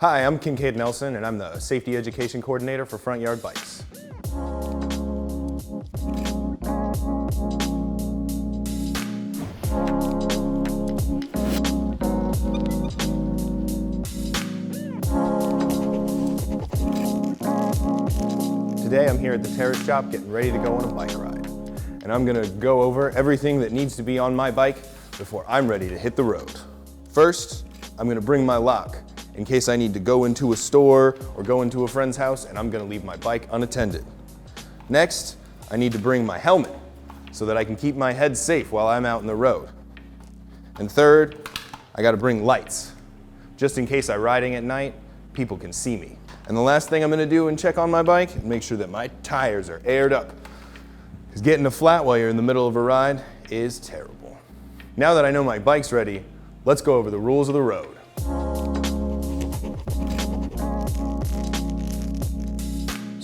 Hi, I'm Kincaid Nelson, and I'm the Safety Education Coordinator for Front Yard Bikes. Today I'm here at the terrace shop getting ready to go on a bike ride. And I'm gonna go over everything that needs to be on my bike before I'm ready to hit the road. First, I'm gonna bring my lock in case I need to go into a store or go into a friend's house and I'm gonna leave my bike unattended. Next, I need to bring my helmet so that I can keep my head safe while I'm out in the road. And third, I gotta bring lights, just in case I'm riding at night, people can see me. And the last thing I'm gonna do and check on my bike is make sure that my tires are aired up, because getting a flat while you're in the middle of a ride is terrible. Now that I know my bike's ready, let's go over the rules of the road.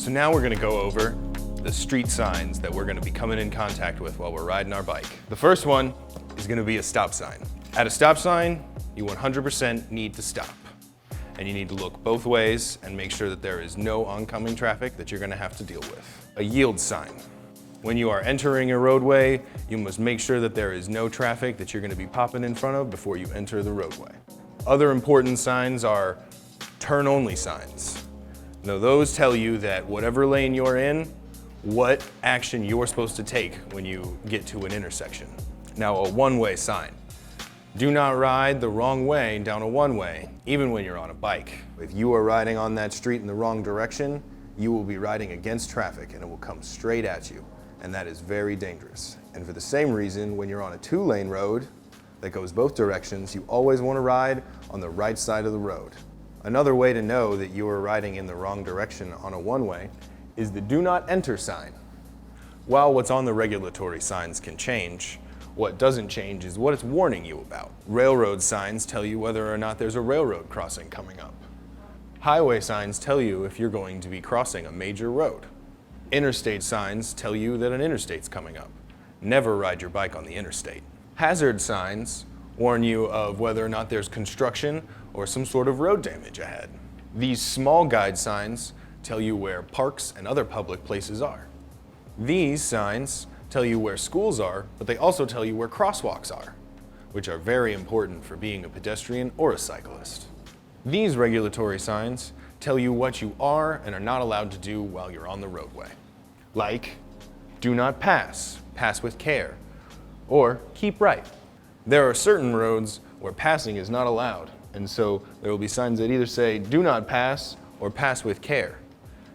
So now we're gonna go over the street signs that we're gonna be coming in contact with while we're riding our bike. The first one is gonna be a stop sign. At a stop sign, you 100% need to stop. And you need to look both ways and make sure that there is no oncoming traffic that you're gonna have to deal with. A yield sign. When you are entering a roadway, you must make sure that there is no traffic that you're gonna be popping in front of before you enter the roadway. Other important signs are turn only signs. Now those tell you that whatever lane you're in, what action you're supposed to take when you get to an intersection. Now a one-way sign. Do not ride the wrong way down a one-way, even when you're on a bike. If you are riding on that street in the wrong direction, you will be riding against traffic and it will come straight at you. And that is very dangerous. And for the same reason, when you're on a two-lane road that goes both directions, you always want to ride on the right side of the road. Another way to know that you are riding in the wrong direction on a one-way is the do not enter sign. While what's on the regulatory signs can change, what doesn't change is what it's warning you about. Railroad signs tell you whether or not there's a railroad crossing coming up. Highway signs tell you if you're going to be crossing a major road. Interstate signs tell you that an interstate's coming up. Never ride your bike on the interstate. Hazard signs warn you of whether or not there's construction or some sort of road damage ahead. These small guide signs tell you where parks and other public places are. These signs tell you where schools are, but they also tell you where crosswalks are, which are very important for being a pedestrian or a cyclist. These regulatory signs tell you what you are and are not allowed to do while you're on the roadway. Like, do not pass, pass with care, or keep right. There are certain roads where passing is not allowed, and so there will be signs that either say do not pass or pass with care.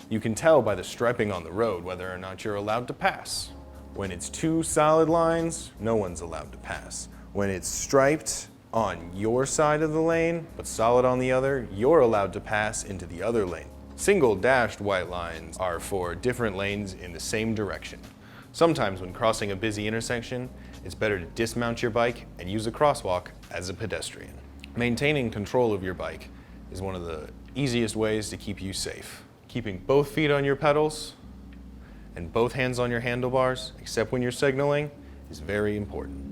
You can tell by the striping on the road whether or not you're allowed to pass. When it's two solid lines, no one's allowed to pass. When it's striped on your side of the lane, but solid on the other, you're allowed to pass into the other lane. Single dashed white lines are for different lanes in the same direction. Sometimes when crossing a busy intersection, it's better to dismount your bike and use a crosswalk as a pedestrian. Maintaining control of your bike is one of the easiest ways to keep you safe. Keeping both feet on your pedals and both hands on your handlebars, except when you're signaling, is very important.